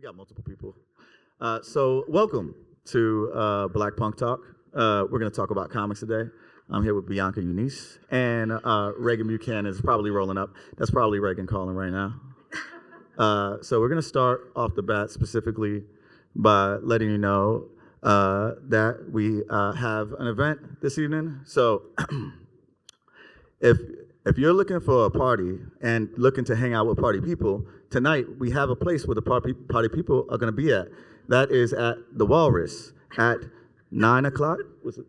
got multiple people. So welcome to Black Punk Talk. We're going to talk about comics today. I'm here with Bianca Xunise, and Raeghan Buchanan is probably rolling up. That's probably Raeghan calling right now. So we're going to start off the bat specifically by letting you know that we have an event this evening. So if you're looking for a party and looking to hang out with party people, tonight we have a place where the party people are going to be at. That is at the Walrus at 9 o'clock. Was it?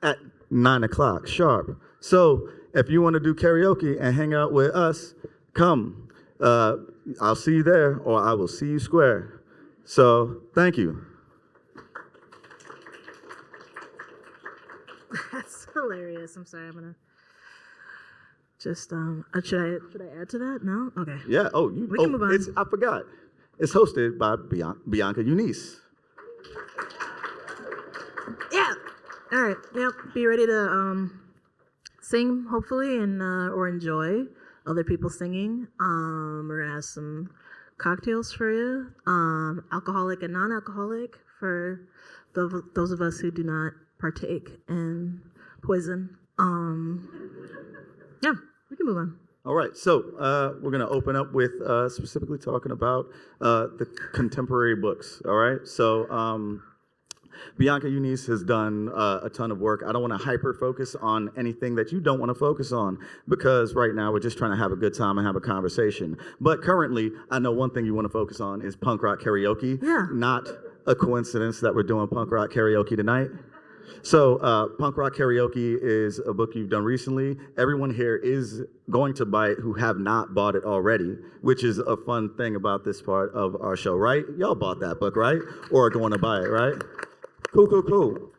At 9 o'clock sharp. So if you want to do karaoke and hang out with us, come. I'll see you there, or I will see you square. So thank you. That's hilarious. I'm sorry. I'm gonna just should I add to that? No. Okay. Yeah. Oh, we can move on. I forgot. It's hosted by Bianca Xunise. Yeah. All right. Yep. Be ready to sing, hopefully, and or enjoy other people singing. We're gonna have some cocktails for you, alcoholic and non-alcoholic for those of us who do not partake in poison. Yeah, we can move on. All right, so we're going to open up with specifically talking about the contemporary books, all right? So Bianca Xunise has done a ton of work. I don't want to hyper-focus on anything that you don't want to focus on because right now we're just trying to have a good time and have a conversation. But currently, I know one thing you want to focus on is punk rock karaoke. Yeah. Not a coincidence that we're doing punk rock karaoke tonight. So Punk Rock Karaoke is a book you've done recently. Everyone here is going to buy it who have not bought it already, which is a fun thing about this part of our show, right? Y'all bought that book, right? Or are going to buy it, right? Cool.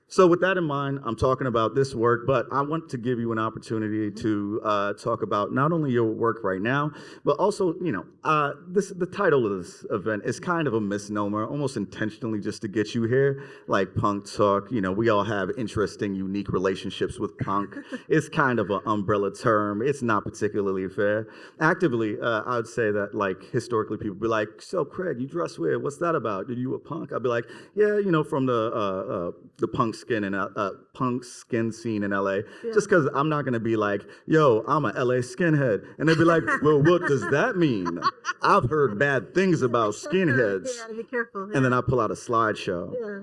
So with that in mind, I'm talking about this work, but I want to give you an opportunity to talk about not only your work right now, but also, the title of this event is kind of a misnomer, almost intentionally just to get you here, like punk talk. We all have interesting, unique relationships with punk. It's kind of an umbrella term. It's not particularly fair. Actively, I would say that, like, historically, people be like, so Craig, you dress weird. What's that about? Are you a punk? I'd be like, yeah, from the punk skin scene in LA, yeah. Just because I'm not going to be like, yo, I'm a LA skinhead. And they'd be like, well, what does that mean? I've heard bad things about skinheads. Yeah, be careful. Yeah. And then I pull out a slideshow. Yeah.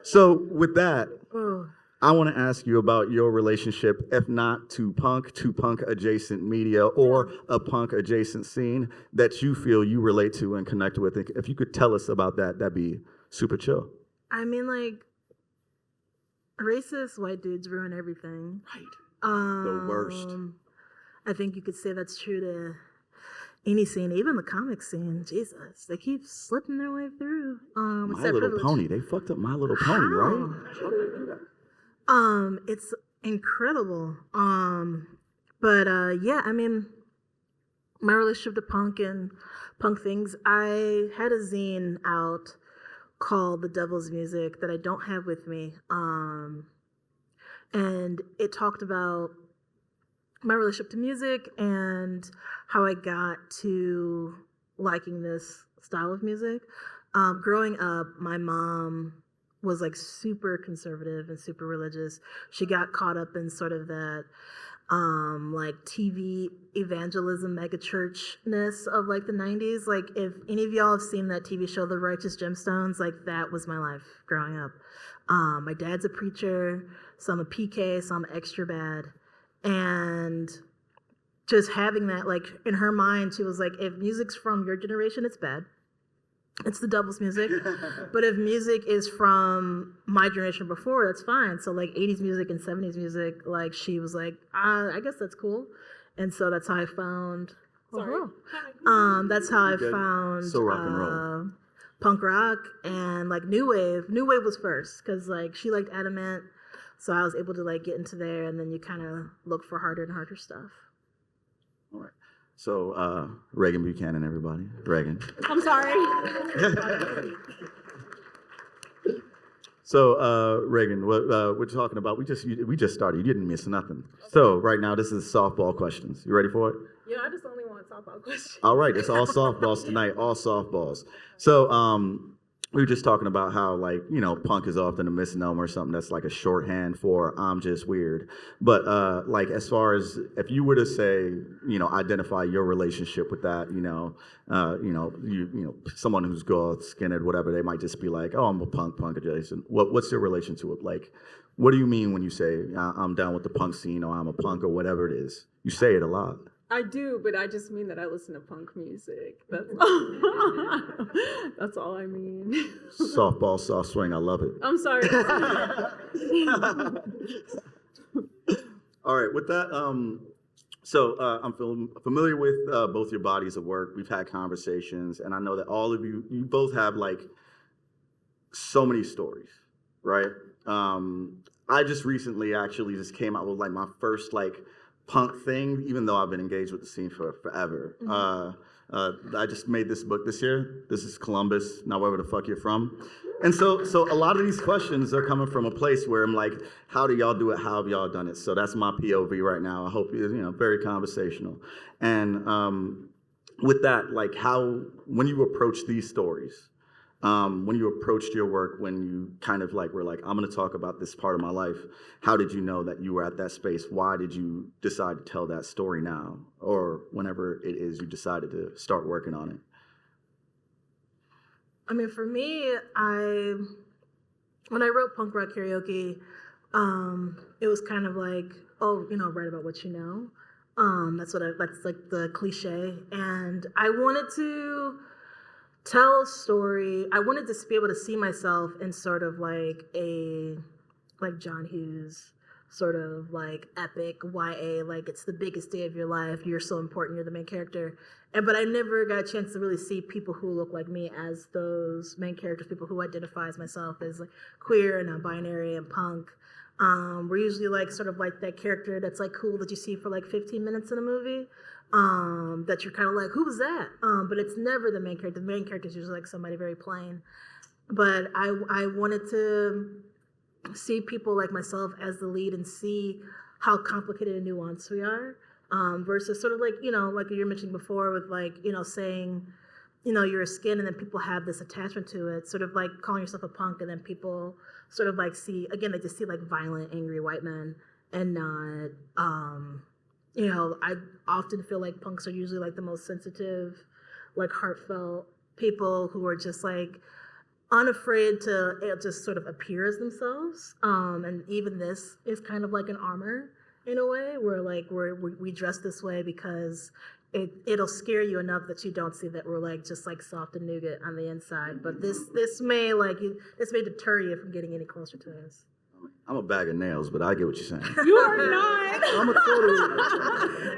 So with that, I want to ask you about your relationship, if not to punk adjacent media or a punk adjacent scene that you feel you relate to and connect with. If you could tell us about that, that'd be super chill. I mean, like, racist white dudes ruin everything. Right. The worst. I think you could say that's true to any scene, even the comic scene. Jesus, they keep slipping their way through. My Little Pony. They fucked up My Little Pony, right? How did they do that? It's incredible. But yeah, I mean, my relationship to punk and punk things. I had a zine out called The Devil's Music that I don't have with me. And it talked about my relationship to music and how I got to liking this style of music. Growing up, my mom was like super conservative and super religious. She got caught up in sort of that like TV evangelism megachurchness of like the 90s. Like if any of y'all have seen that TV show, The Righteous Gemstones, like that was my life growing up. My dad's a preacher, so I'm a PK, so I'm extra bad. And just having that, like in her mind, she was like, if music's from your generation, it's bad. It's the devil's music. But if music is from my generation before, that's fine. So like 80s music and 70s music, like she was like, I guess that's cool. And so that's how I found that's how I found so rock and roll. Punk rock and like new wave. New wave was first because like she liked Adamant. So I was able to like get into there, and then you kind of look for harder and harder stuff. All right. So, Raeghan Buchanan, everybody. Raeghan. I'm sorry. So, Raeghan, what we're talking about, we just started. You didn't miss nothing. So, right now, this is softball questions. You ready for it? Yeah, I just only want softball questions. All right, it's all softballs tonight. All softballs. So, we were just talking about how, like, you know, punk is often a misnomer, something that's like a shorthand for I'm just weird. But like, as far as if you were to say, you know, identify your relationship with that, someone who's goth, skinhead, whatever, they might just be like, oh, I'm a punk adjacent. What's your relation to it? Like, what do you mean when you say I'm down with the punk scene or I'm a punk or whatever it is? You say it a lot. I do, but I just mean that I listen to punk music. That's that's all I mean. Softball, soft swing, I love it. I'm sorry. All right, with that, I'm familiar with both your bodies of work. We've had conversations, and I know that all of you both have like so many stories, right? I just recently actually just came out with like my first like punk thing, even though I've been engaged with the scene for forever. Mm-hmm. I just made this book this year. This is Columbus, not wherever the fuck you're from. And so a lot of these questions are coming from a place where I'm like, how do y'all do it? How have y'all done it? So that's my POV right now. I hope very conversational. And with that, like when you approach these stories, when you approached your work, when you kind of like were like, I'm going to talk about this part of my life, how did you know that you were at that space? Why did you decide to tell that story now? Or whenever it is you decided to start working on it? I mean, for me, when I wrote Punk Rock Karaoke, it was kind of like, write about what you know. That's like the cliche. And I wanted to tell a story. I wanted to be able to see myself in sort of like John Hughes sort of like epic YA, like it's the biggest day of your life, you're so important, you're the main character. But I never got a chance to really see people who look like me as those main characters, people who identify as myself as like queer and non-binary and punk. We're usually like sort of like that character that's like cool that you see for like 15 minutes in a movie. That you're kind of like, who was that? But it's never the main character. The main character is usually like somebody very plain. But I wanted to see people like myself as the lead and see how complicated and nuanced we are, versus sort of like, like you were mentioning before with like, saying, you're a skin and then people have this attachment to it, sort of like calling yourself a punk and then people sort of like they just see like violent, angry white men and not, I often feel like punks are usually like the most sensitive, like heartfelt people who are just like unafraid to just sort of appear as themselves. And even this is kind of like an armor in a way where like we dress this way because it'll scare you enough that you don't see that we're like just like soft and nougat on the inside. But this may deter you from getting any closer to us. I'm a bag of nails, but I get what you're saying. You are not. I'm a total.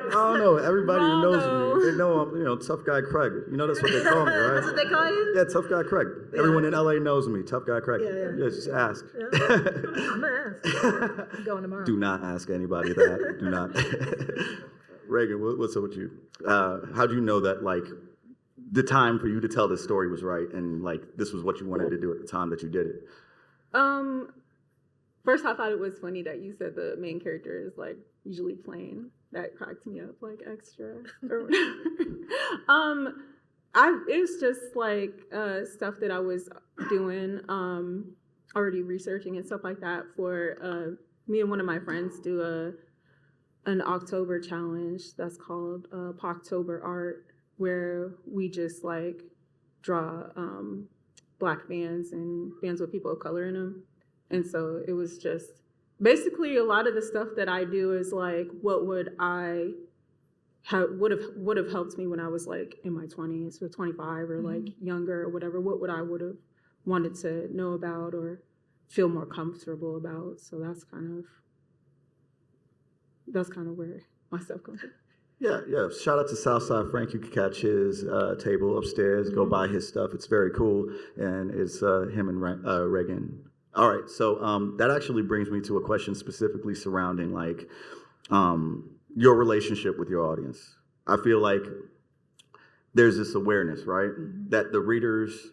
I don't know. Everybody who knows me, they know I'm, tough guy Craig. That's what they call me, right? That's what they call you? Yeah, tough guy Craig. Yeah. Everyone in LA knows me, tough guy Craig. Yeah, just ask. Yeah. I'm gonna ask. I'm going tomorrow. Do not ask anybody that. Do not. Raeghan, what's up with you? How do you know that like the time for you to tell this story was right, and like this was what you wanted to do at the time that you did it? First, I thought it was funny that you said the main character is like usually plain. That cracked me up like extra or whatever. It was just like stuff that I was doing, already researching and stuff like that for me and one of my friends do an October challenge that's called Poctober Art, where we just like draw Black bands and bands with people of color in them. And so it was just basically a lot of the stuff that I do is like, what would I would have helped me when I was like in my 20s or 25 or like younger or whatever. What would have wanted to know about or feel more comfortable about. So that's kind of where my stuff comes from. Yeah. Shout out to Southside Frank. You can catch his table upstairs. Go buy his stuff. It's very cool, and it's him and Raeghan. All right, so that actually brings me to a question specifically surrounding like your relationship with your audience. I feel like there's this awareness, right, that the readers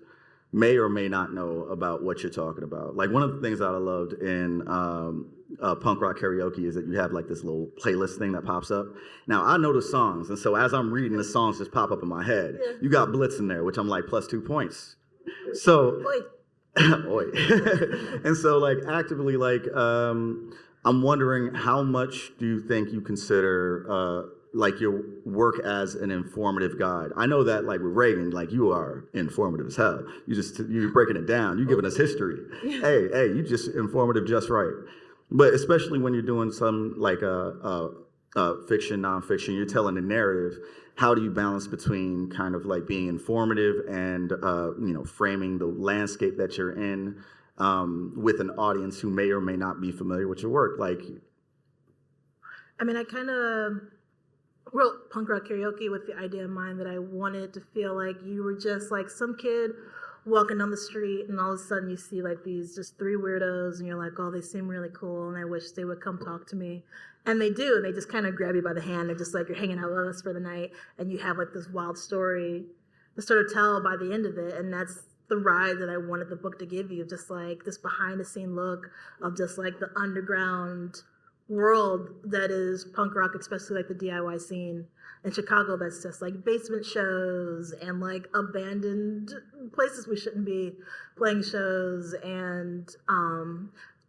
may or may not know about what you're talking about. Like one of the things that I loved in punk rock karaoke is that you have like this little playlist thing that pops up. Now I know the songs, and so as I'm reading, the songs just pop up in my head. Yeah. You got Blitz in there, which I'm like +2 points. So, Oi. And so like actively like I'm wondering how much do you think you consider like your work as an informative guide? I know that like with Raeghan, like you are informative as hell. You're breaking it down. You're giving us history. Hey, you just informative just right. But especially when you're doing some like fiction, nonfiction, you're telling a narrative. How do you balance between kind of like being informative and framing the landscape that you're in with an audience who may or may not be familiar with your work? Like, I mean, I kind of wrote punk rock karaoke with the idea in mind that I wanted to feel like you were just like some kid walking down the street, and all of a sudden you see like these just three weirdos, and you're like, oh, they seem really cool, and I wish they would come talk to me. And they do, and they just kind of grab you by the hand. They're just like, you're hanging out with us for the night, and you have like this wild story to sort of tell by the end of it. And that's the ride that I wanted the book to give you, just like this behind the scene look of just like the underground world that is punk rock, especially like the DIY scene in Chicago. That's just like basement shows and like abandoned places we shouldn't be playing shows, and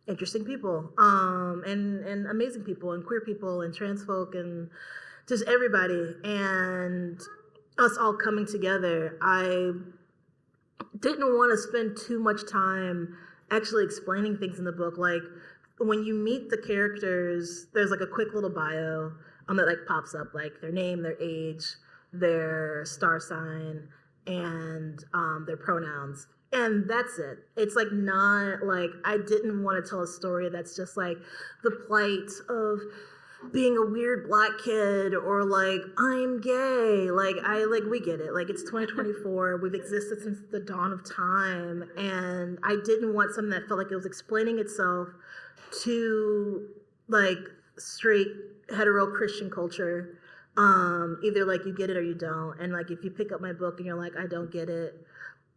interesting people, and amazing people, and queer people, and trans folk, and just everybody, and us all coming together. I didn't want to spend too much time actually explaining things in the book. Like when you meet the characters, there's like a quick little bio that like pops up, like their name, their age, their star sign, and their pronouns. And that's it. It's like not like, I didn't want to tell a story that's just like the plight of being a weird black kid, or like I'm gay. Like we get it. Like it's 2024. We've existed since the dawn of time, and I didn't want something that felt like it was explaining itself to like straight hetero Christian culture. Either like you get it or you don't. And like if you pick up my book and you're like, I don't get it,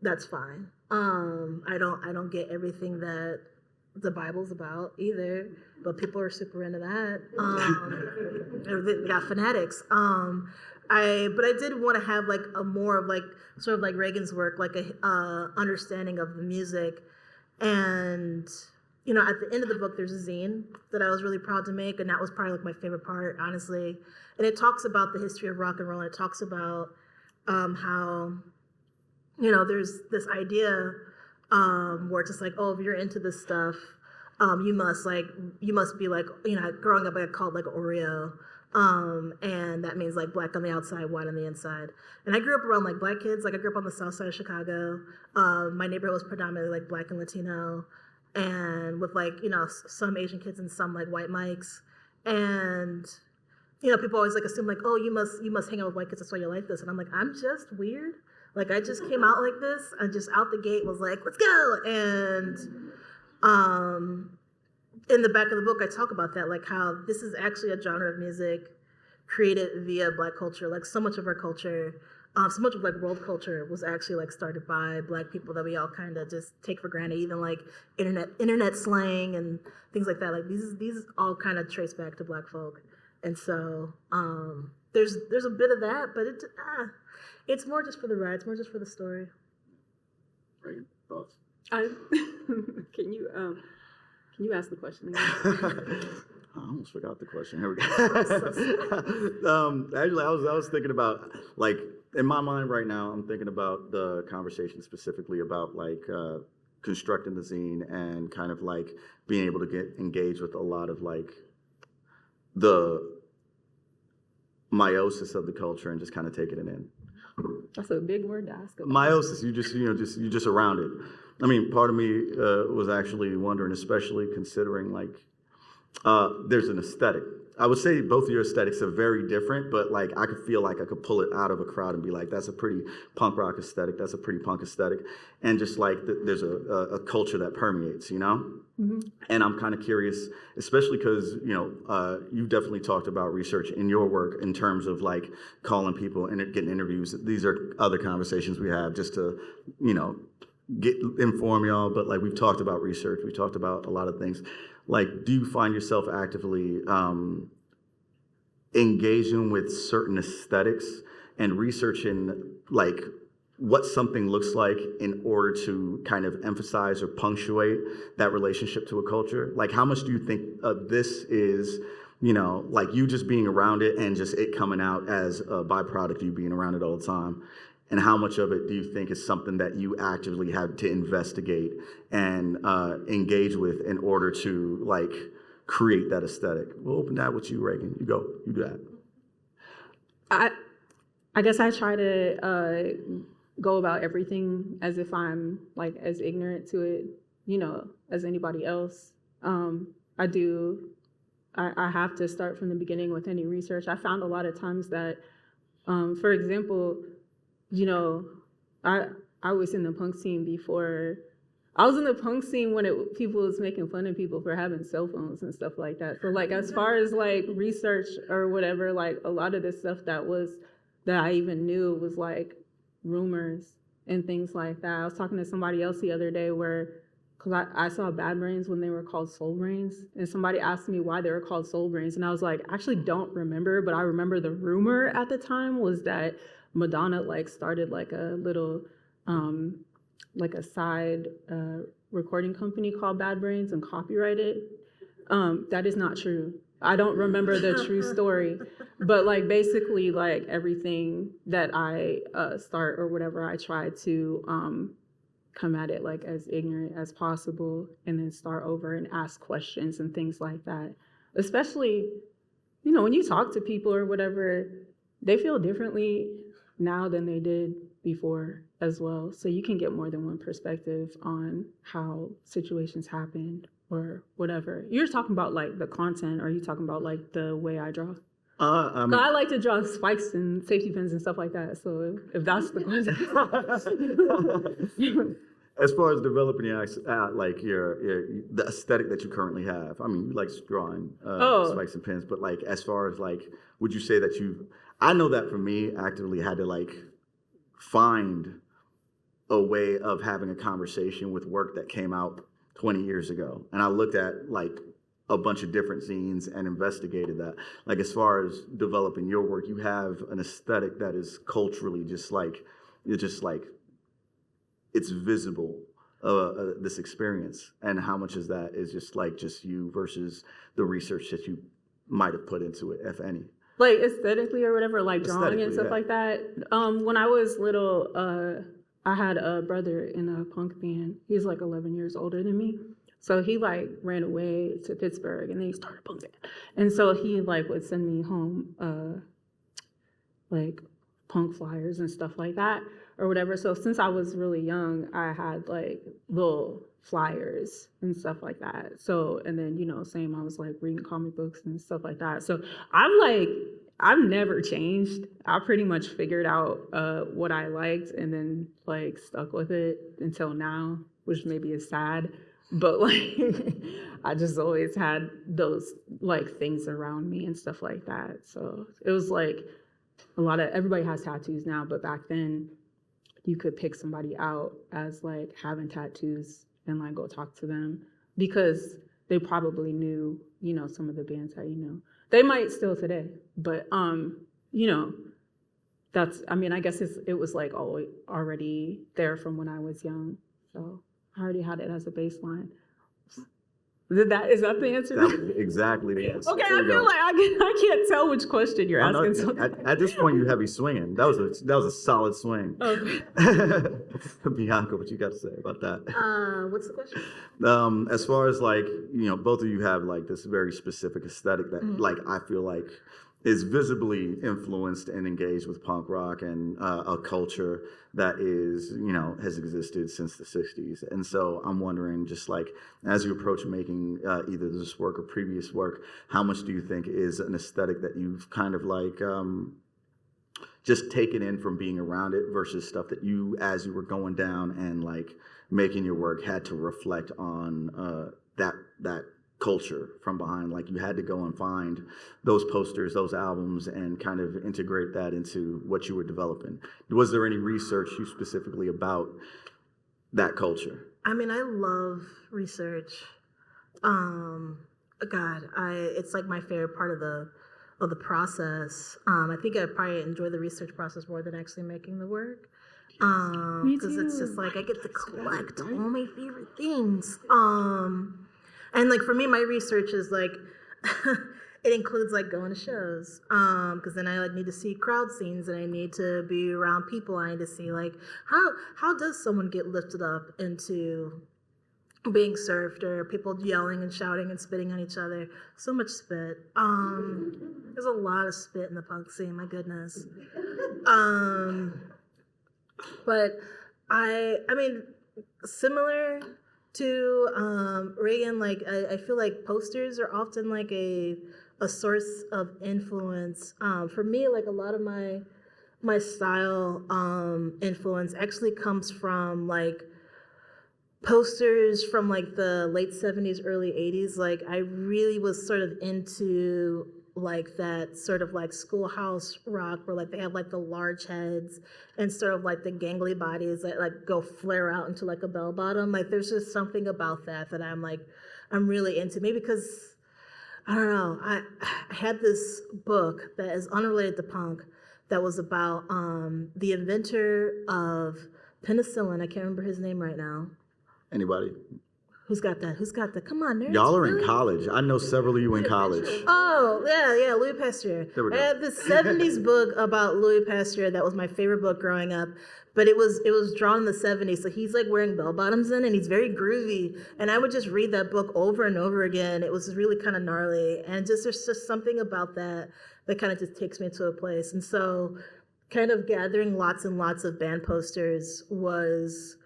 that's fine. I don't get everything that the Bible's about either, but people are super into that. They got fanatics. But I did want to have like a more of like sort of like Raeghan's work, like a understanding of the music. And at the end of the book, there's a zine that I was really proud to make, and that was probably like my favorite part, honestly. And it talks about the history of rock and roll. And it talks about how there's this idea where it's just like, oh, if you're into this stuff, you must be like, growing up I got called like Oreo, and that means like black on the outside, white on the inside. And I grew up around like black kids. Like I grew up on the south side of Chicago. My neighborhood was predominantly like black and Latino, and with like some Asian kids and some like white mics. And people always like assume like, oh, you must hang out with white kids, that's why you're like this. And I'm like, I'm just weird. Like I just came out like this, and just out the gate was like, let's go. And in the back of the book, I talk about that, like how this is actually a genre of music created via black culture. Like so much of our culture, so much of like world culture was actually like started by black people that we all kind of just take for granted. Even like internet slang and things like that. Like these all kind of trace back to black folk. And so there's a bit of that, but it's more just for the ride. It's more just for the story. Right. Thoughts? Can you ask the question again? I almost forgot the question. Here we go. Actually, I was thinking about, like, in my mind right now, I'm thinking about the conversation specifically about like constructing the zine and kind of like being able to get engaged with a lot of like the meiosis of the culture and just kind of taking it in. That's a big word to ask about. Meiosis, you just around it. I mean, part of me was actually wondering, especially considering like there's an aesthetic. I would say both of your aesthetics are very different, but like I could feel like I could pull it out of a crowd and be like, that's a pretty punk rock aesthetic, that's a pretty punk aesthetic, and just like there's a culture that permeates, Mm-hmm. And I'm kind of curious, especially because you definitely talked about research in your work in terms of like calling people and getting interviews. These are other conversations we have just to inform y'all, but like we've talked about research, we talked about a lot of things. Like, do you find yourself actively engaging with certain aesthetics and researching like what something looks like in order to kind of emphasize or punctuate that relationship to a culture? Like, how much do you think this is, like you just being around it and just it coming out as a byproduct of you being around it all the time? And how much of it do you think is something that you actively have to investigate and engage with in order to like create that aesthetic? We'll open that with you, Raeghan. You go. You do that. I guess I try to go about everything as if I'm like as ignorant to it, as anybody else. I have to start from the beginning with any research. I found a lot of times that, for example, I was in the punk scene before. I was in the punk scene when people was making fun of people for having cell phones and stuff like that. So like as far as like research or whatever, like a lot of the stuff that I even knew was like rumors and things like that. I was talking to somebody else the other day because I saw Bad Brains when they were called Soul Brains, and somebody asked me why they were called Soul Brains, and I was like, I actually don't remember, but I remember the rumor at the time was that Madonna like started like a little like a side recording company called Bad Brains and copyrighted. That is not true. I don't remember the true story, but like basically like everything that I start or whatever, I try to come at it like as ignorant as possible and then start over and ask questions and things like that. Especially, when you talk to people or whatever, they feel differently now than they did before as well. So you can get more than one perspective on how situations happen or whatever. You're talking about like the content, or are you talking about like the way I draw? I like to draw spikes and safety pins and stuff like that. So if that's the question. As far as developing your the aesthetic that you currently have, I mean, you like drawing spikes and pins, but like as far as like, would you say that I know that for me, actively had to like find a way of having a conversation with work that came out 20 years ago, and I looked at like a bunch of different zines and investigated that. Like as far as developing your work, you have an aesthetic that is culturally just like it's visible, this experience, and how much is that is just you versus the research that you might have put into it, if any. Like aesthetically or whatever, like drawing and stuff like that. When I was little, I had a brother in a punk band. He's like 11 years older than me. So he like ran away to Pittsburgh and then he started a punk band. And so he like would send me home like punk flyers and stuff like that or whatever. So since I was really young, I had like little flyers and stuff like that. So, and then, same, I was like reading comic books and stuff like that. So I've never changed. I pretty much figured out what I liked and then like stuck with it until now, which maybe is sad. But like, I just always had those like things around me and stuff like that. So it was like everybody has tattoos now, but back then you could pick somebody out as like having tattoos and like go talk to them because they probably knew, some of the bands that They might still today, but I guess it was like already there from when I was young. So I already had it as a baseline. Is that the answer? That was exactly the answer. Okay, I feel like I can't tell which question you're asking. At this point, you heavy swinging. That was a solid swing. Okay. Bianca, what you got to say about that? What's the question? As far as like, both of you have like this very specific aesthetic that like I feel like is visibly influenced and engaged with punk rock and a culture that is, has existed since the 60s. And so I'm wondering, just like, as you approach making either this work or previous work, how much do you think is an aesthetic that you've kind of like just taken in from being around it versus stuff that you, as you were going down and like making your work, had to reflect on that culture from behind? Like you had to go and find those posters, those albums, and kind of integrate that into what you were developing. Was there any research you specifically about that culture? I mean, I love research. God, it's like my favorite part of the process. I think I probably enjoy the research process more than actually making the work. Me Because it's just too. like I get to collect all my favorite things. And like for me, my research is like it includes like going to shows. Because then I like need to see crowd scenes and I need to be around people. I need to see like how does someone get lifted up into being surfed or people yelling and shouting and spitting on each other. So much spit. There's a lot of spit in the punk scene, my goodness. But I mean, similar to Raeghan, like I feel like posters are often like a source of influence. For me, like a lot of my style influence actually comes from like posters from like the late 70s, early 80s. Like I really was sort of into like that sort of like schoolhouse rock where like they have like the large heads and sort of like the gangly bodies that like go flare out into like a bell bottom. Like there's just something about that I'm really into. Maybe because I don't know, I had this book that is unrelated to punk that was about the inventor of penicillin. I can't remember his name right now. Anybody? Who's got that? Who's got that? Come on, nerds. Y'all are in Really? college. I know several of you in college. Oh, yeah, Louis Pasteur. There we go. I had this 70s book about Louis Pasteur that was my favorite book growing up, but it was drawn in the 70s, so he's like wearing bell bottoms in, and he's very groovy, and I would just read that book over and over again. It was really kind of gnarly, and just there's just something about that kind of just takes me to a place, and so kind of gathering lots and lots of band posters was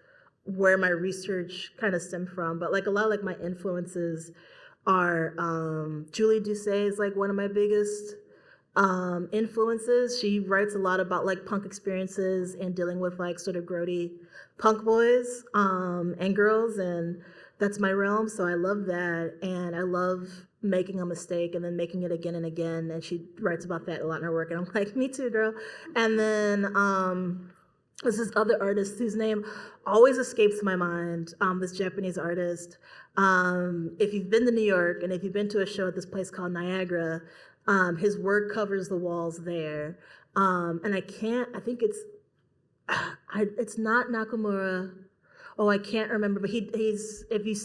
where my research kind of stemmed from. But like a lot of like my influences are Julie Doucet is like one of my biggest influences. She writes a lot about like punk experiences and dealing with like sort of grody punk boys and girls, and that's my realm. So I love that, and I love making a mistake and then making it again and again. And she writes about that a lot in her work, and I'm like, me too, girl. And then there's this other artist whose name always escapes my mind, this Japanese artist. If you've been to New York and if you've been to a show at this place called Niagara, his work covers the walls there. And I think it's not Nakamura. Oh, I can't remember, but he's you've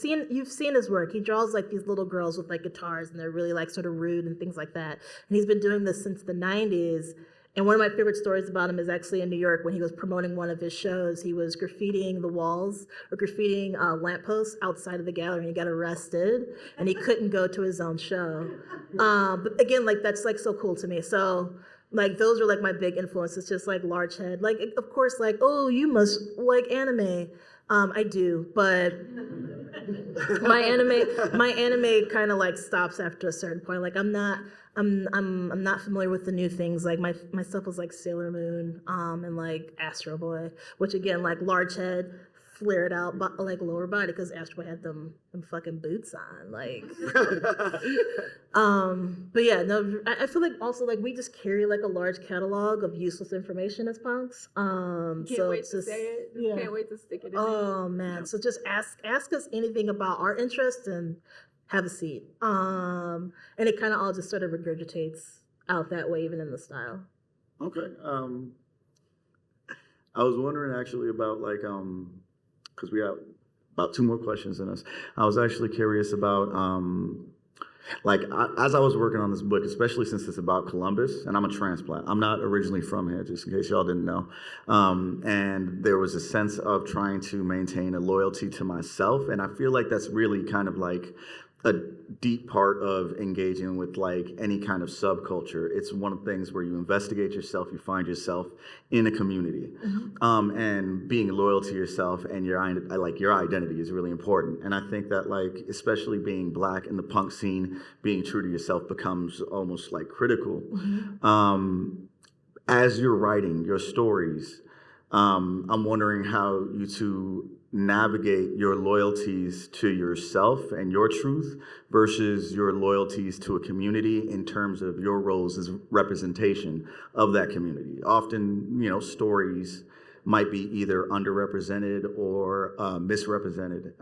seen his work. He draws like these little girls with like guitars and they're really like sort of rude and things like that. And he's been doing this since the 90s. And one of my favorite stories about him is actually in New York when he was promoting one of his shows. He was graffitiing the walls or graffitiing lampposts outside of the gallery, and he got arrested and he couldn't go to his own show. But again, like that's like so cool to me. So like those are like my big influences, just like large head. Like of course, like, oh, you must like anime. I do, but my anime kind of like stops after a certain point. Like I'm not familiar with the new things. Like my stuff was like Sailor Moon, and like Astro Boy, which again like large head, flared out like lower body because Astro Boy had them fucking boots on. Like, but yeah, no, I feel like also like we just carry like a large catalog of useless information as punks. Can't So wait it's to just, say it. yeah. Can't wait to stick it in. Oh man, so just ask us anything about our interests and have a seat. And it kind of all just sort of regurgitates out that way, even in the style. Okay. I was wondering actually about like because we have about 2 more questions in us. I was actually curious about as I was working on this book, especially since it's about Columbus, and I'm a transplant. I'm not originally from here, just in case y'all didn't know. And there was a sense of trying to maintain a loyalty to myself, and I feel like that's really kind of like a deep part of engaging with like any kind of subculture. It's one of the things where you investigate yourself, you find yourself in a community, and being loyal to yourself and your identity is really important. And I think that like, especially being Black in the punk scene, being true to yourself becomes almost like critical. As you're writing your stories, I'm wondering how you two navigate your loyalties to yourself and your truth versus your loyalties to a community in terms of your roles as representation of that community. Often, stories might be either underrepresented or misrepresented?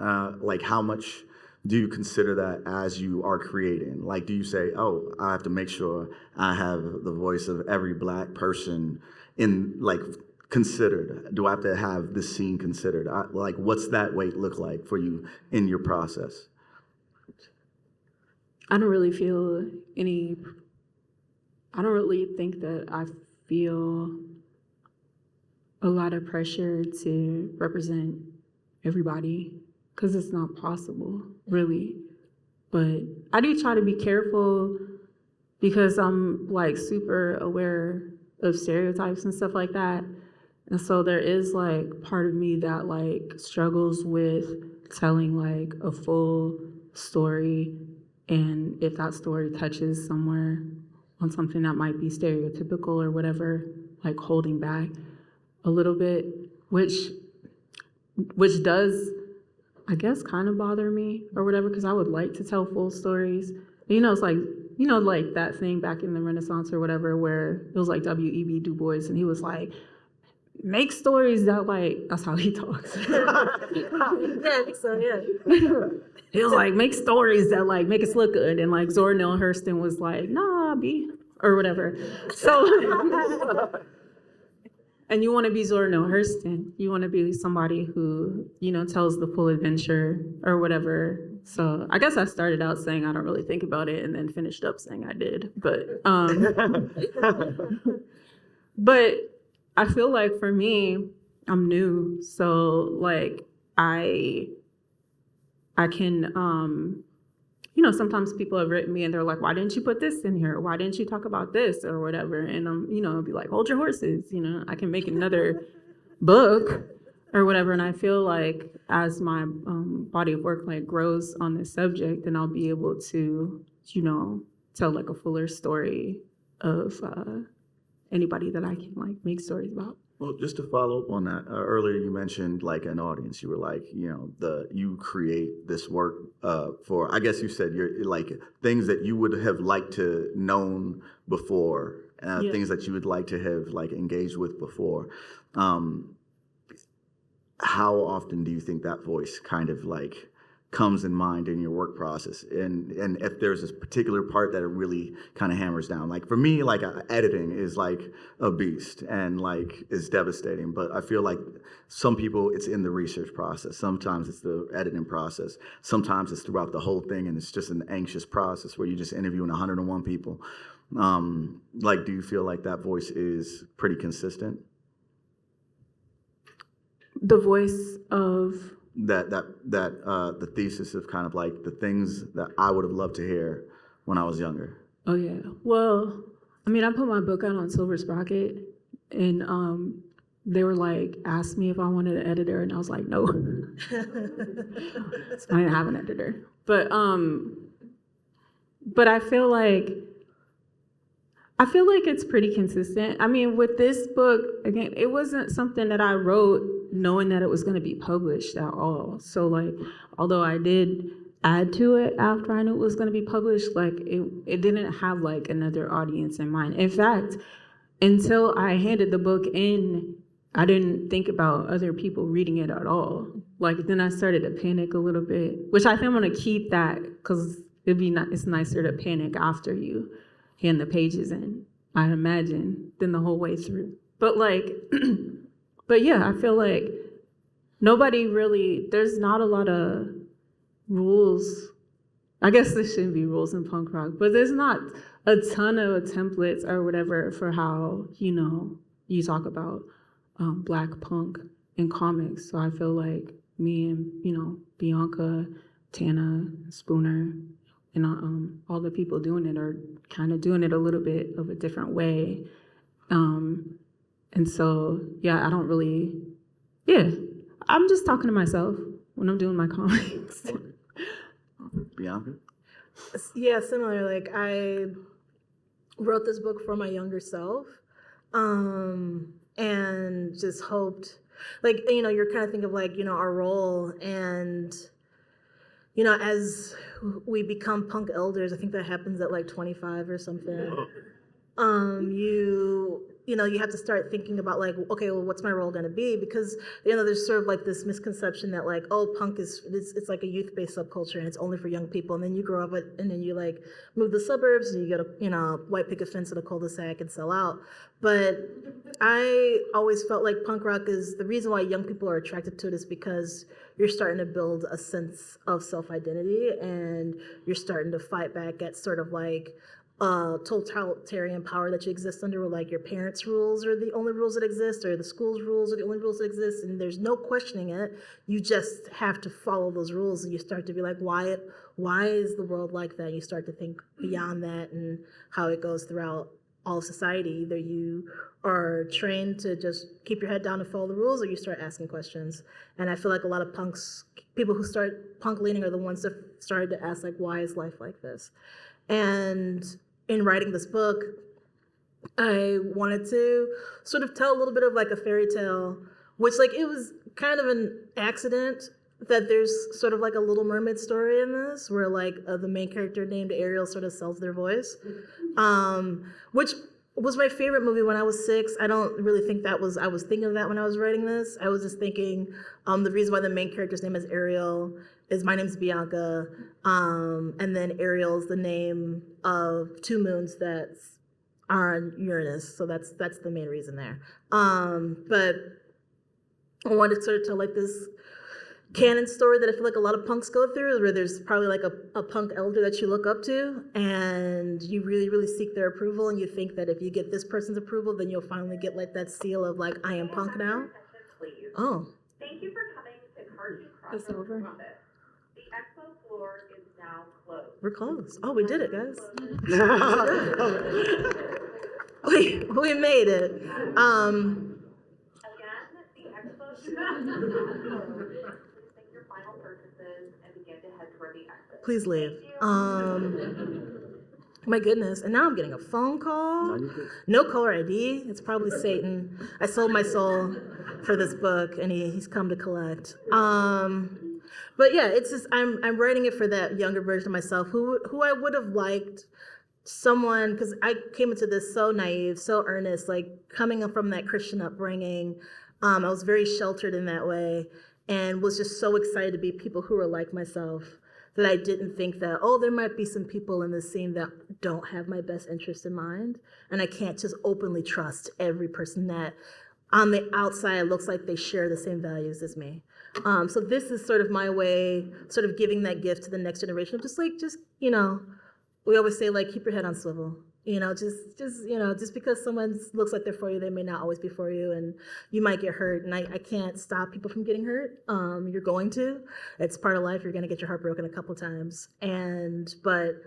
Like, how much do you consider that as you are creating? Like, do you say, oh, I have to make sure I have the voice of every Black person in, like, considered? Do I have to have this scene considered? Like, what's that weight look like for you in your process? I don't really feel any, I don't really think that I feel a lot of pressure to represent everybody, because it's not possible, really. But I do try to be careful because I'm like super aware of stereotypes and stuff like that. And so there is like part of me that like struggles with telling like a full story, and if that story touches somewhere on something that might be stereotypical or whatever, like holding back a little bit, which does, I guess, kind of bother me or whatever, because I would like to tell full stories. You know, it's like, you know, like that thing back in the Renaissance or whatever, where it was like W.E.B. Du Bois, and he was like, make stories that like, that's how he talks. Yeah, I think so, yeah. He was like, make stories that like make us look good. And like Zora Neale Hurston was like, nah, B, or whatever. So, and you want to be Zora Neale Hurston. You want to be somebody who, you know, tells the full adventure or whatever. So I guess I started out saying I don't really think about it, and then finished up saying I did. But but I feel like for me, I'm new. So like I can, you know, sometimes people have written me and they're like, why didn't you put this in here? Why didn't you talk about this or whatever? And I'm, you know, I'll be like, hold your horses, you know, I can make another book or whatever. And I feel like as my body of work like grows on this subject, then I'll be able to, you know, tell like a fuller story of anybody that I can like make stories about. Well, just to follow up on that, earlier you mentioned like an audience. You were like, you know, you create this work for, I guess you said you're like things that you would have liked to known before, Yeah. things that you would like to have like engaged with before. How often do you think that voice kind of like comes in mind in your work process, and if there's this particular part that it really kind of hammers down? Like for me, like editing is like a beast and like is devastating, but I feel like some people it's in the research process, sometimes it's the editing process, sometimes it's throughout the whole thing, and it's just an anxious process where you're just interviewing 101 people. Like, do you feel like that voice is pretty consistent? The voice of the thesis of kind of like the things that I would have loved to hear when I was younger. Oh yeah. Well, I mean, I put my book out on Silver Sprocket, and they were like, asked me if I wanted an editor, and I was like, no. I didn't have an editor, but I feel like it's pretty consistent. I mean, with this book, again, it wasn't something that I wrote knowing that it was going to be published at all. So like, although I did add to it after I knew it was going to be published, like it didn't have like another audience in mind. In fact, until I handed the book in, I didn't think about other people reading it at all. Like then I started to panic a little bit, which I think I'm going to keep that because it's nicer to panic after you hand the pages in, I imagine, than the whole way through. But like, but yeah, I feel like there's not a lot of rules. I guess there shouldn't be rules in punk rock, but there's not a ton of templates or whatever for how, you know, you talk about Black punk in comics. So I feel like me and, you know, Bianca, Tana, Spooner, and all the people doing it are kind of doing it a little bit of a different way. And so, yeah, I'm just talking to myself when I'm doing my comics. Bianca? Yeah, similar. Like I wrote this book for my younger self, and just hoped, like, you know, you're kind of thinking of like, you know, our role, and you know, as we become punk elders, I think that happens at like 25 or something. You you have to start thinking about like, okay, well, what's my role going to be? Because, there's sort of like this misconception that like, oh, punk it's like a youth-based subculture and it's only for young people. And then you grow up and then you like move to the suburbs and you get a, white picket fence at a cul-de-sac and sell out. But I always felt like punk rock is, the reason why young people are attracted to it is because you're starting to build a sense of self-identity and you're starting to fight back at sort of like totalitarian power that you exist under, where like your parents' rules are the only rules that exist, or the school's rules are the only rules that exist, and there's no questioning it. You just have to follow those rules, and you start to be like, why is the world like that? You start to think beyond that and how it goes throughout all of society. Either you are trained to just keep your head down and follow the rules, or you start asking questions. And I feel like a lot of people who start punk leaning are the ones that started to ask like, why is life like this? And in writing this book, I wanted to sort of tell a little bit of like a fairy tale, which like it was kind of an accident that there's sort of like a Little Mermaid story in this, where like the main character named Ariel sort of sells their voice, which was my favorite movie when I was 6. I don't really think I was thinking of that when I was writing this. I was just thinking the reason why the main character's name is Ariel is my name's Bianca, and then Ariel's the name of 2 moons that are on Uranus, so that's the main reason there. But I wanted to sort of tell like this canon story that I feel like a lot of punks go through, where there's probably like a punk elder that you look up to, and you really, really seek their approval, and you think that if you get this person's approval, then you'll finally get like that seal of like, I am punk now. Oh. Thank you for coming to Cartoon It's Crossroads over. Columbus. The expo floor is now closed. We're close. Oh, we did it, guys. we made it. Again, the expo is now closed. Please make your final purchases and begin to head toward the exit. Please leave. Thank you. My goodness. And now I'm getting a phone call. No caller ID. It's probably Satan. I sold my soul for this book, and he's come to collect. But yeah, it's just I'm writing it for that younger version of myself who I would have liked someone, because I came into this so naive, so earnest, like coming from that Christian upbringing. I was very sheltered in that way and was just so excited to be people who were like myself, that I didn't think that, oh, there might be some people in this scene that don't have my best interest in mind, and I can't just openly trust every person that on the outside looks like they share the same values as me. So this is sort of my way, sort of giving that gift to the next generation of just we always say like, keep your head on swivel. Just because someone looks like they're for you, they may not always be for you, and you might get hurt. And I can't stop people from getting hurt. You're going to. It's part of life. You're going to get your heart broken a couple times. But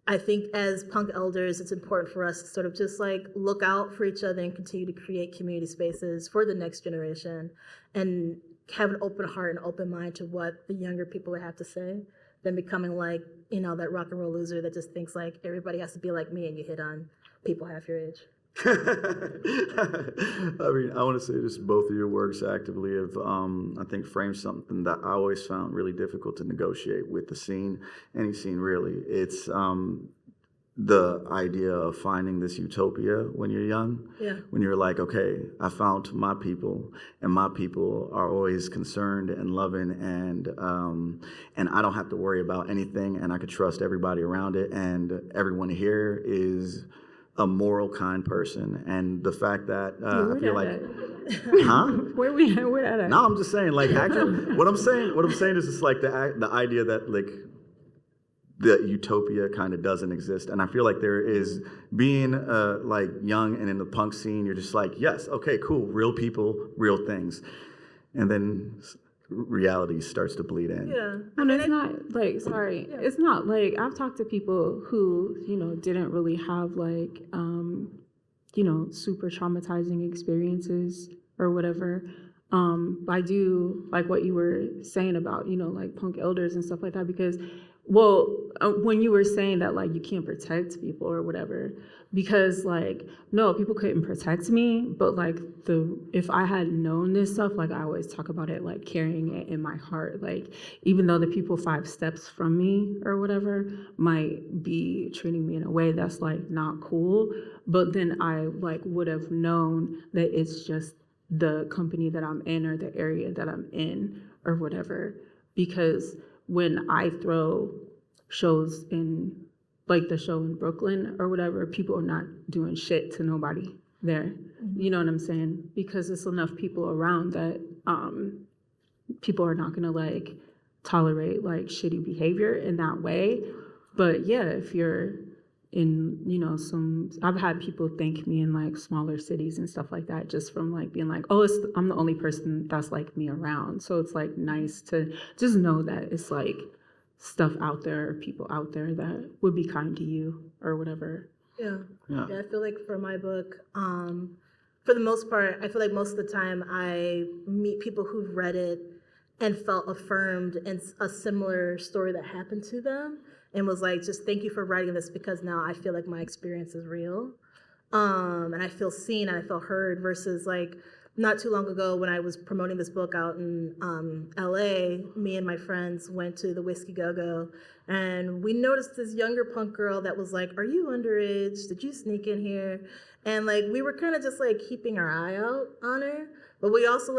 I think as punk elders, it's important for us to sort of just like look out for each other and continue to create community spaces for the next generation, and have an open heart and open mind to what the younger people would have to say, than becoming like, that rock and roll loser that just thinks like everybody has to be like me, and you hit on people half your age. I mean, I want to say just both of your works actively have, I think, framed something that I always found really difficult to negotiate with the scene, any scene really. It's the idea of finding this utopia when you're young. Yeah. When you're like, okay, I found my people, and my people are always concerned and loving, and I don't have to worry about anything, and I could trust everybody around it, and everyone here is a moral, kind person. And the fact that I feel like, Where that at? no, I'm just saying, like, actually, what I'm saying is just like the idea that like the utopia kind of doesn't exist. And I feel like there is, being like young and in the punk scene, you're just like, yes, okay, cool, real people, real things, and then reality starts to bleed in. Yeah. And it's not like, sorry, Yeah. it's not like, I've talked to people who, didn't really have like, super traumatizing experiences or whatever. I do like what you were saying about, like punk elders and stuff like that, because Well, when you were saying that, like, you can't protect people or whatever, because, like, no, people couldn't protect me, but, like, if I had known this stuff, like, I always talk about it, like, carrying it in my heart, like, even though the people 5 steps from me or whatever might be treating me in a way that's, like, not cool, but then I, like, would have known that it's just the company that I'm in or the area that I'm in or whatever, because when I throw shows in, like the show in Brooklyn or whatever, people are not doing shit to nobody there. You know what I'm saying? Because it's enough people around that people are not gonna like tolerate like shitty behavior in that way. But yeah, if you're in, you know, I've had people thank me in like smaller cities and stuff like that, just from like being like, oh, I'm the only person that's like me around. So it's like nice to just know that it's like stuff out there, people out there that would be kind to you or whatever. Yeah, I feel like for my book, for the most part, I feel like most of the time I meet people who've read it and felt affirmed in a similar story that happened to them. And was like, just thank you for writing this because now I feel like my experience is real. And I feel seen and I feel heard versus like not too long ago when I was promoting this book out in LA, me and my friends went to the Whiskey Go-Go and we noticed this younger punk girl that was like, are you underage? Did you sneak in here? And like, we were kind of just like keeping our eye out on her. But we also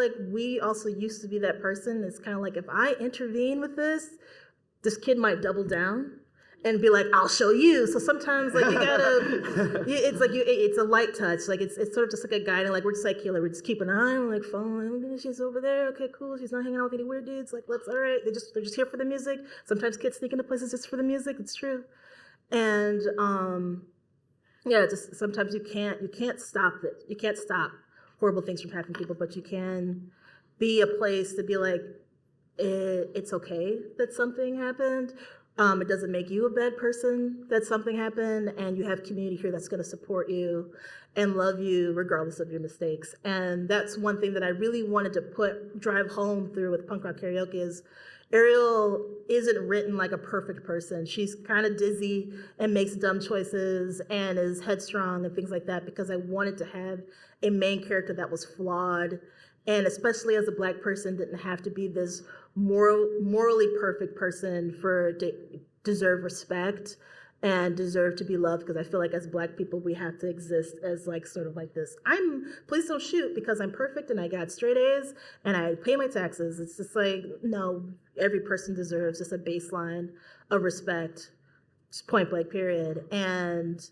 used to be that person. It's kind of like, if I intervene with this kid might double down and be like, I'll show you. So sometimes like you gotta, it's a light touch. Like it's sort of just like a guiding, like we're just like, we're just keeping an eye on, like following, she's over there, okay, cool. She's not hanging out with any weird dudes. Like, all right. They're just here for the music. Sometimes kids sneak into places just for the music. It's true. And just sometimes you can't stop it. You can't stop horrible things from happening to people, but you can be a place to be like, it's okay that something happened. It doesn't make you a bad person that something happened, and you have community here that's going to support you and love you regardless of your mistakes. And that's one thing that I really wanted to drive home through with Punk Rock Karaoke is Ariel isn't written like a perfect person. She's kind of dizzy and makes dumb choices and is headstrong and things like that because I wanted to have a main character that was flawed, and especially as a Black person, didn't have to be this morally perfect person for deserve respect and deserve to be loved. Because I feel like as Black people, we have to exist as like sort of like this. Please don't shoot because I'm perfect and I got straight A's and I pay my taxes. It's just like, no, every person deserves just a baseline of respect, just point blank period. And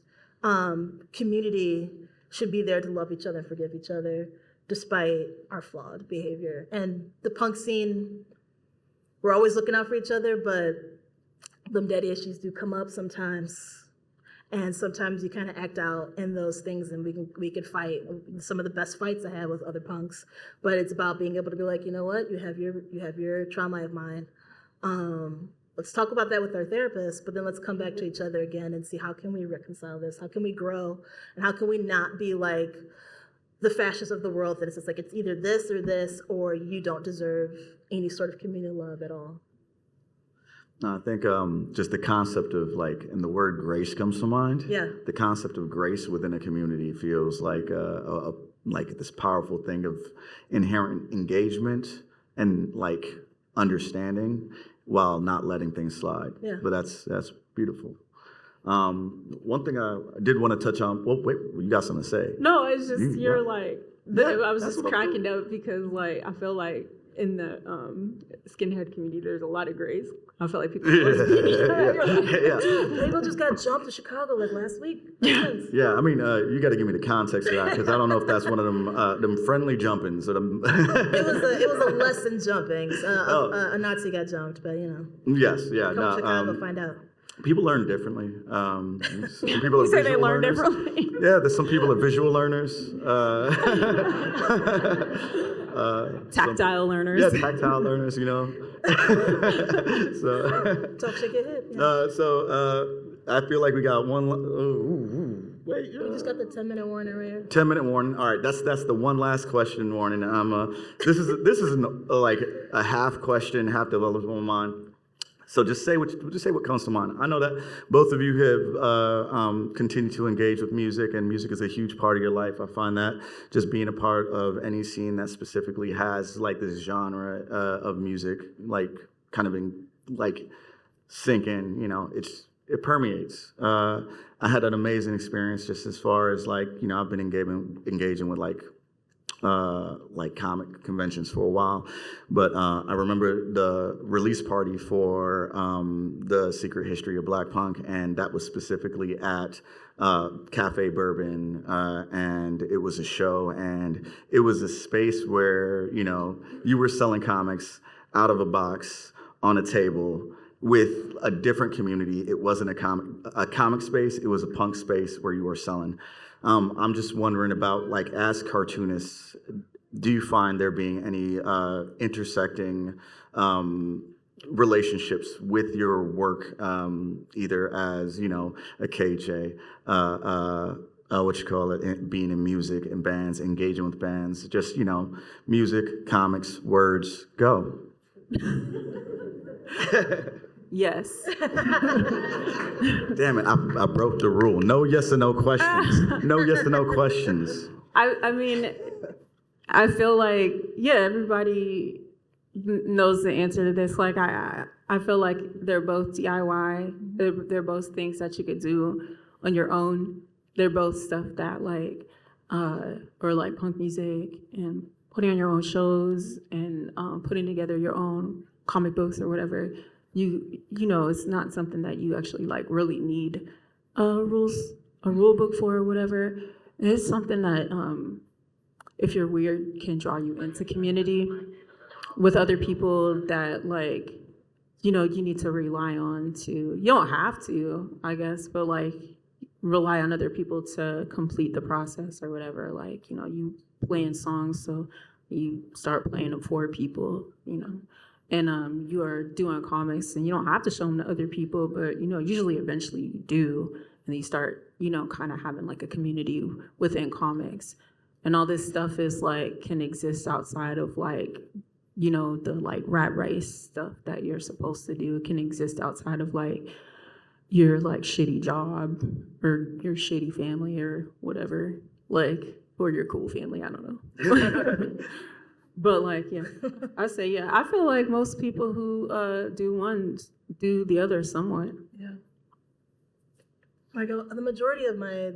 community should be there to love each other and forgive each other despite our flawed behavior. And the punk scene, we're always looking out for each other, but them daddy issues do come up sometimes. And sometimes you kind of act out in those things and we can fight. Some of the best fights I had with other punks, but it's about being able to be like, you know what, you have your trauma of mine. Let's talk about that with our therapist, but then let's come back to each other again and see how can we reconcile this? How can we grow? And how can we not be like the fascists of the world that it's just like, it's either this, or you don't deserve any sort of communal love at all. No, I think just the concept of like, and the word grace comes to mind. Yeah. The concept of grace within a community feels like like this powerful thing of inherent engagement and like understanding while not letting things slide. Yeah. But that's beautiful. One thing I did want to touch on. Well, wait, you got something to say? No, it's just Yeah. like Yeah, I was that's just what I'm cracking up because like I feel like in the skinhead community there's a lot of grace. I feel like people Yeah. People just got jumped in Chicago like last week. Yeah, I mean, you got to give me the context of that because I don't know if that's one of them friendly jumpings or them. It was a lesson jumping. A Nazi got jumped, but you know. Yes, yeah, Come to Chicago, no. find out. People learn differently. Some people are You say they visual learn learners. differently. Yeah, there's some people are visual learners. Tactile learners. Yeah, tactile learners, you know. Talk, shake your head. Yeah. I feel like we got one. Wait, You just got the 10-minute warning right here. 10-minute warning. All right, that's the one last question warning. This is like a half question, half development of mine. So just say what comes to mind. I know that both of you have continued to engage with music, and music is a huge part of your life. I find that just being a part of any scene that specifically has like this genre of music, like kind of like sink in, it permeates. I had an amazing experience just as far as like, I've been engaging with like comic conventions for a while, but I remember the release party for the Secret History of Black Punk, and that was specifically at Cafe Bourbon, and it was a show, and it was a space where you were selling comics out of a box on a table with a different community. It wasn't a comic space, it was a punk space where you were selling. I'm just wondering about, like, as cartoonists, do you find there being any intersecting relationships with your work, either as, a KJ, being in music and bands, engaging with bands, just, music, comics, words, go. Yes. Damn it, I broke the rule. No yes or no questions. No yes or no questions. I mean, I feel like, everybody knows the answer to this. Like, I feel like they're both DIY. They're both things that you could do on your own. They're both stuff that, like, or like punk music and putting on your own shows and putting together your own comic books or whatever. It's not something that you actually like really need a rule book for or whatever. It's something that, if you're weird, can draw you into community with other people that, like, you need to rely on to. You don't have to, I guess, but like rely on other people to complete the process or whatever. Like, you playing songs, so you start playing them for people, And you are doing comics, and you don't have to show them to other people, but usually eventually you do, and you start kind of having like a community within comics, and all this stuff is like can exist outside of like the like rat race stuff that you're supposed to do. It can exist outside of like your like shitty job or your shitty family or whatever, like, or your cool family. I don't know. But like, I say, I feel like most people who do one do the other somewhat. Yeah. Like the majority of my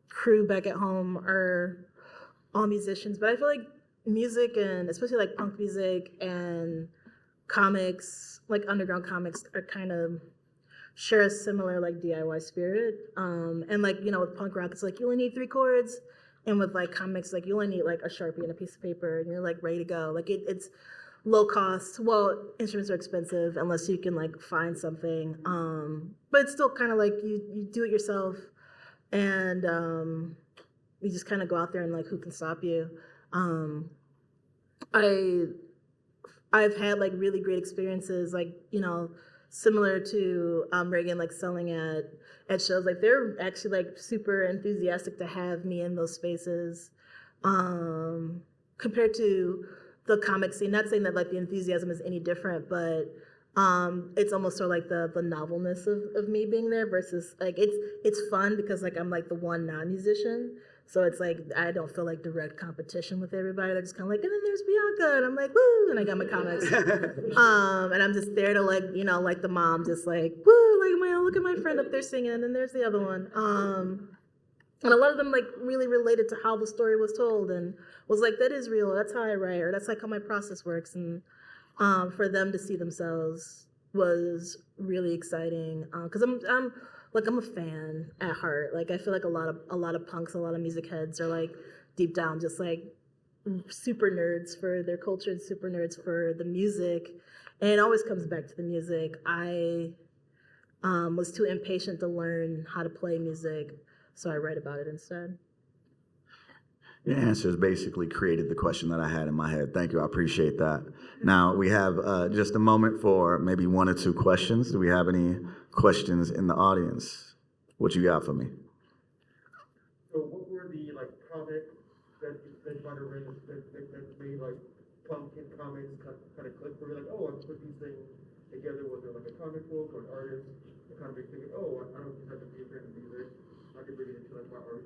crew back at home are all musicians, but I feel like music, and especially like punk music and comics, like underground comics, are kind of share a similar like DIY spirit. And like, with punk rock, it's like you only need 3 chords. And with like comics, like you only need like a Sharpie and a piece of paper, and you're like ready to go. Like it's low cost. Well, instruments are expensive unless you can like find something. But it's still kind of like you do it yourself, and you just kind of go out there and like who can stop you. I've had like really great experiences, like similar to Raeghan, like selling at shows. Like they're actually like super enthusiastic to have me in those spaces, compared to the comic scene. Not saying that like the enthusiasm is any different, but it's almost sort of like the novelness of me being there versus like it's fun because like I'm like the one non-musician. So it's like I don't feel like direct competition with everybody. They're just kind of like, and then there's Bianca, and I'm like, woo, and I got my comics, and I'm just there to like, like the mom, just like, woo, like look at my friend up there singing, and then there's the other one, and a lot of them like really related to how the story was told, and was like, that is real, that's how I write, or that's like how my process works, and for them to see themselves was really exciting, because I'm a fan at heart. Like I feel like a lot of punks, a lot of music heads are like deep down just like super nerds for their culture and super nerds for the music. And it always comes back to the music. I was too impatient to learn how to play music, so I write about it instead. Your answers basically created the question that I had in my head. Thank you, I appreciate that. Now we have just a moment for maybe 1 or 2 questions. Do we have any questions in the audience? What you got for me? So what were the like comics that you might have read that made like punk and comics kind of click? Where you're like, oh, I put these things together, whether like a comic book or an artist, and kind of be thinking, oh, I don't just have to be a fan of music. I can bring it into like my art.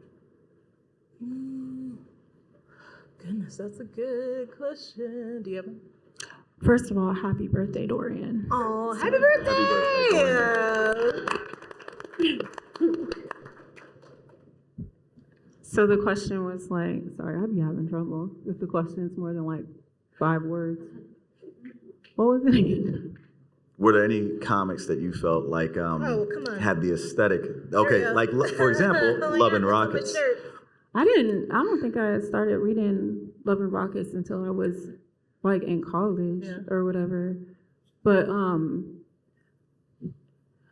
Goodness, that's a good question. Do you have one? First of all, happy birthday, Dorian. Oh, happy birthday! So the question was like, sorry, I'd be having trouble if the question's more than like 5 words. What was it again? Were there any comics that you felt like come on. had the aesthetic? Okay, like for example, Oh my Love God, and that's on my Rockets. shirt. I don't think I started reading Love and Rockets until I was like in college or whatever. But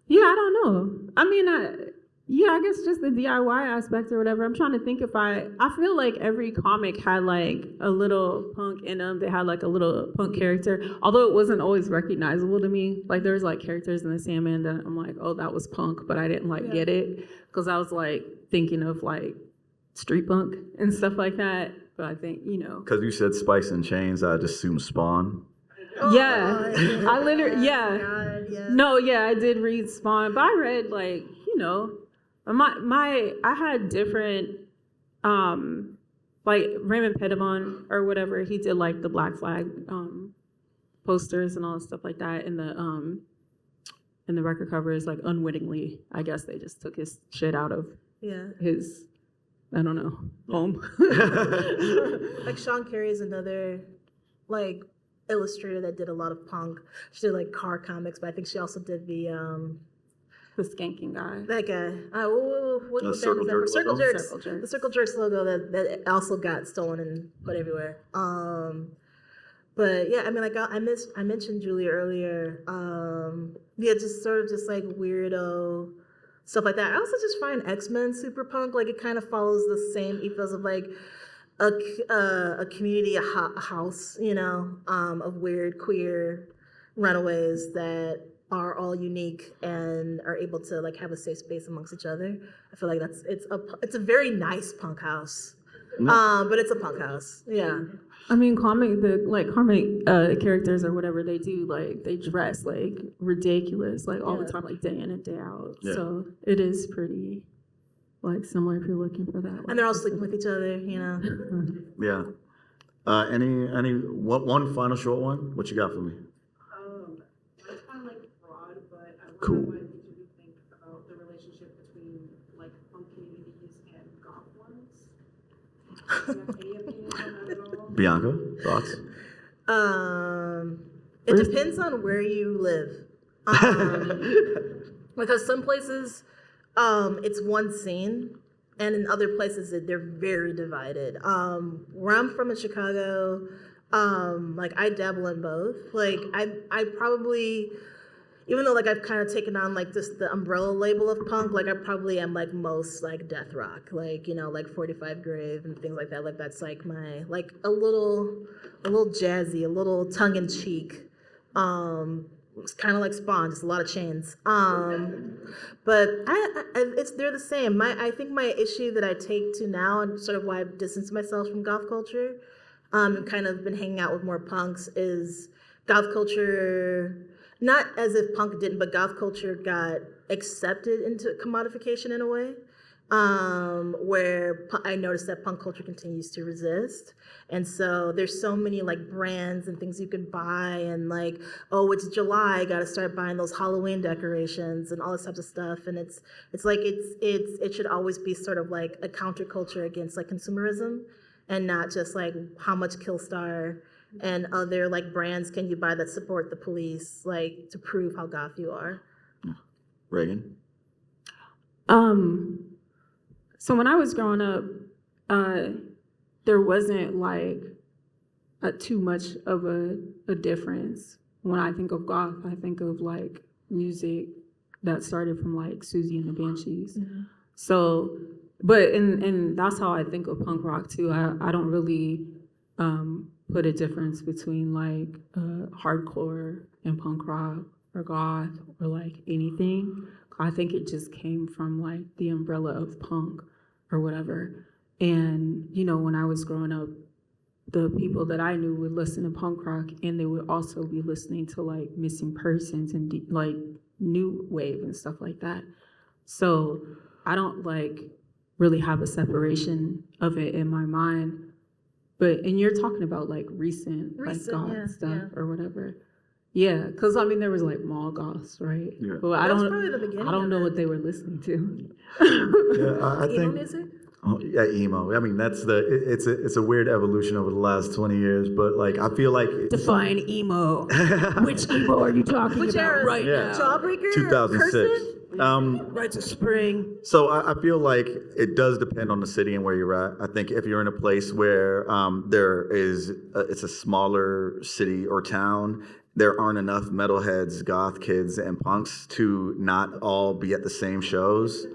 yeah, I don't know. I mean, I guess just the DIY aspect or whatever. I'm trying to think if I feel like every comic had like a little punk in them. They had like a little punk character, although it wasn't always recognizable to me. Like there was like characters in the Sandman that I'm like, oh, that was punk, but I didn't like get it because I was like thinking of like street punk and stuff like that. But I think, Because you said Spice and Chains, I just assumed Spawn. Yeah, I literally, God, yeah. No, yeah, I did read Spawn, but I read like, I had different, like Raymond Pettibon or whatever. He did like the Black Flag posters and all that stuff like that in the record covers. Like unwittingly, I guess they just took his shit out of his, I don't know, home. Like Sean Carey is another like illustrator that did a lot of punk. She did like car comics, but I think she also did the skanking guy. that guy. What The band Circle was that Jerks from? Circle logo? Jerks. Circle Jerks. The Circle Jerks logo that also got stolen and put everywhere. But yeah, I mean, like I mentioned Julie earlier. Yeah, just sort of just like weirdo stuff like that. I also just find X-Men super punk. Like it kind of follows the same ethos of like a community, a house, of weird queer runaways that are all unique and are able to like have a safe space amongst each other. I feel like it's a very nice punk house, but it's a punk house. Yeah. I mean, comic characters or whatever they do, like they dress like ridiculous, like all the time, like day in and day out. Yeah. So it is pretty like similar if you're looking for that. And they're all sleeping with each other, Yeah. One final short one? What you got for me? It's kind of like broad, but I Cool. wonder what each of you think about the relationship between like punk communities and goth ones. Do you have any opinions on that at all? Bianca, thoughts? It depends on where you live. Because some places, it's one scene, and in other places they're very divided. Where I'm from in Chicago, like I dabble in both. Like I probably, even though like I've kind of taken on like just the umbrella label of punk, like I probably am like most like death rock, like like 45 Grave and things like that. Like that's like my like a little jazzy, a little tongue in cheek. It's kind of like Spawn, just a lot of chains. But they're the same. I think my issue that I take to now, and sort of why I've distanced myself from goth culture, and kind of been hanging out with more punks, is goth culture. Not as if punk didn't, but goth culture got accepted into commodification in a way, where I noticed that punk culture continues to resist. And so there's so many like brands and things you can buy, and like, oh, it's July, gotta start buying those Halloween decorations and all this types of stuff. And it should always be sort of like a counterculture against like consumerism, and not just like how much Killstar and other like brands can you buy that support the police, like to prove how goth you are. Raeghan? So when I was growing up, there wasn't like too much of a difference. When I think of goth, I think of like music that started from like Susie and the Banshees. Mm-hmm. So, but and that's how I think of punk rock too. I don't really put a difference between like hardcore and punk rock or goth or like anything. I think it just came from like the umbrella of punk or whatever. And when I was growing up, the people that I knew would listen to punk rock, and they would also be listening to like Missing Persons and like new wave and stuff like that. So I don't like really have a separation of it in my mind. But and you're talking about like recent like goth stuff or whatever. Yeah, because I mean there was like mall goths, right? Yeah. But That was probably the beginning I don't of know it. what they were listening to. Yeah, I Emo think. music? Oh, yeah, emo. I mean, it's a weird evolution over the last 20 years, but like I feel like Define emo. Which emo are you talking Which about era? right Yeah. now? Jawbreaker? 2006. Person? Rites of Spring. So I feel like it does depend on the city and where you're at. I think if you're in a place where it's a smaller city or town, there aren't enough metalheads, goth kids, and punks to not all be at the same shows.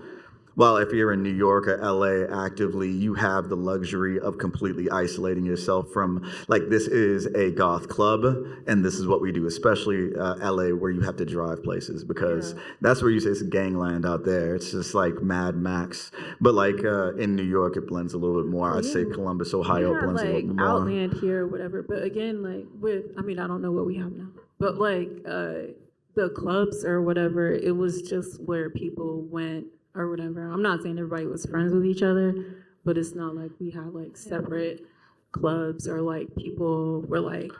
While if you're in New York or LA actively, you have the luxury of completely isolating yourself from, like, this is a goth club, and this is what we do, especially LA, where you have to drive places, because that's where you say it's gangland out there. It's just like Mad Max. But like in New York, it blends a little bit more. I'd say Columbus, Ohio We had blends a like little bit more. Outland here or whatever, but again, like I don't know what we have now, but like the clubs or whatever, it was just where people went or whatever. I'm not saying everybody was friends with each other, but it's not like we had like separate clubs or like people were like,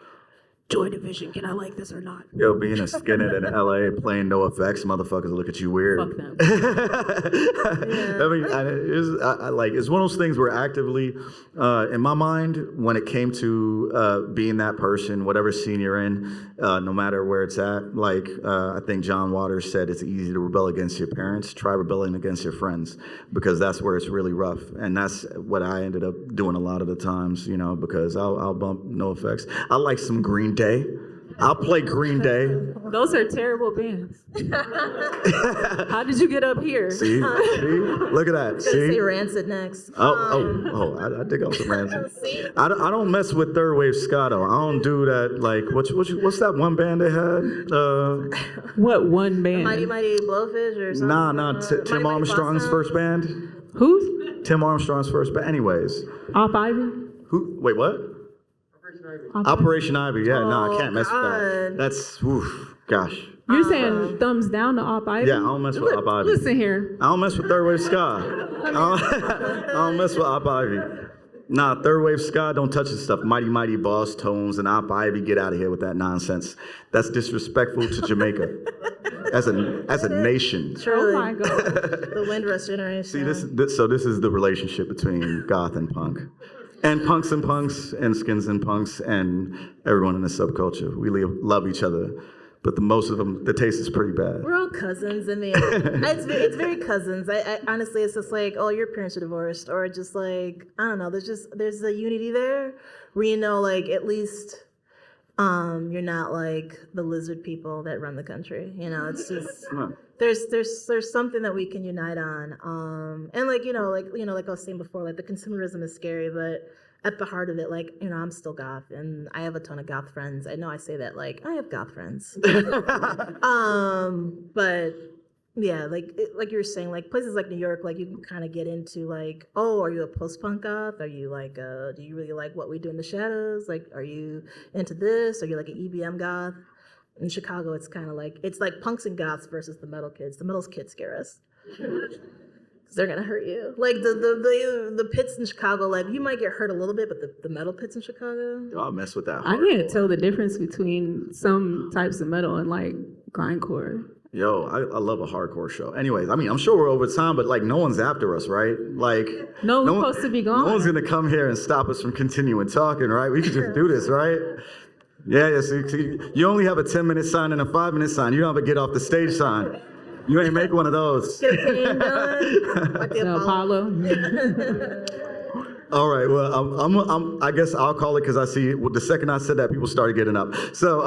Joy Division, can I like this or not? Yo, being a skinhead in LA playing no effects, motherfuckers look at you weird. Fuck them. I mean, it's one of those things where actively, in my mind, when it came to being that person, whatever scene you're in, no matter where it's at, like I think John Waters said, it's easy to rebel against your parents. Try rebelling against your friends, because that's where it's really rough. And that's what I ended up doing a lot of the times, you know, because I'll bump no effects. I like some Green Day. I'll play Green Day. Those are terrible bands. How did you get up here? See? Look at that. Say See? Rancid next. I dig up some Rancid. I don't mess with third wave ska though. I don't do that. Like what's that one band they had? What one band? Mighty Mighty Blowfish or something? Nah. Tim Armstrong's first band. Who's? Tim Armstrong's first band. Anyways, Off Ivy? who? Wait, what? Operation Ivy. Yeah, no, I can't mess with that. God. That's gosh. You're saying thumbs down to Op Ivy? Yeah, I don't mess with Op Ivy. Listen here. I don't mess with third wave ska. I don't mess with Op Ivy. Nah, third wave ska, don't touch this stuff. Mighty Mighty Boss Tones and Op Ivy, get out of here with that nonsense. That's disrespectful to Jamaica as a nation. Truly. Oh my God. The Windrush generation. See, this is the relationship between goth and punk. And punks and skins and punks and everyone in the subculture. We love each other. But the most of them, the taste is pretty bad. We're all cousins in the end. It's very cousins. I honestly, it's just like, oh, your parents are divorced, or just like, I don't know. There's a unity there where you know, like at least you're not like the lizard people that run the country. You know, it's just there's something that we can unite on. And like like I was saying before, like the consumerism is scary, but at the heart of it, like, you know, I'm still goth, and I have a ton of goth friends. I know I say that, like, I have goth friends. But yeah, like you were saying, like places like New York, like you can kind of get into like, oh, are you a post-punk goth? Are you like, do you really like what we do in the shadows? Like, are you into this? Are you like an EBM goth? In Chicago, it's kind of like, it's like punks and goths versus the metal kids. The metal kids scare us. They're gonna hurt you. Like the pits in Chicago, like you might get hurt a little bit, but the metal pits in Chicago. I'll mess with that. I can't tell the difference between some types of metal and like grindcore. Yo, I love a hardcore show. Anyways, I mean, I'm sure we're over time, but like no one's after us, right? Like No, we're supposed to be gone. No one's gonna come here and stop us from continuing talking, right? We can just do this, right? Yeah. See, you only have a 10-minute sign and a 5-minute sign. You don't have a get off the stage sign. You ain't make one of those. Get a cane done. Like the The Apollo. All right. Well, I guess I'll call it because I see the second I said that, people started getting up. So,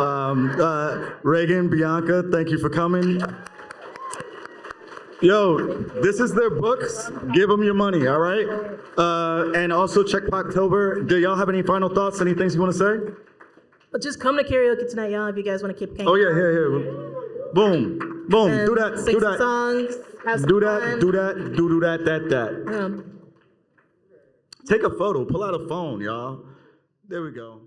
Raeghan, Bianca, thank you for coming. Yo, this is their books. Give them your money, all right? And also check October. Do y'all have any final thoughts? Any things you want to say? But just come to karaoke tonight, y'all, if you guys want to keep hanging Oh yeah, out. here. Boom. And Do that. sing Do some that. songs. Have some Do fun. that. Do that. Yeah. Take a photo. Pull out a phone, y'all. There we go.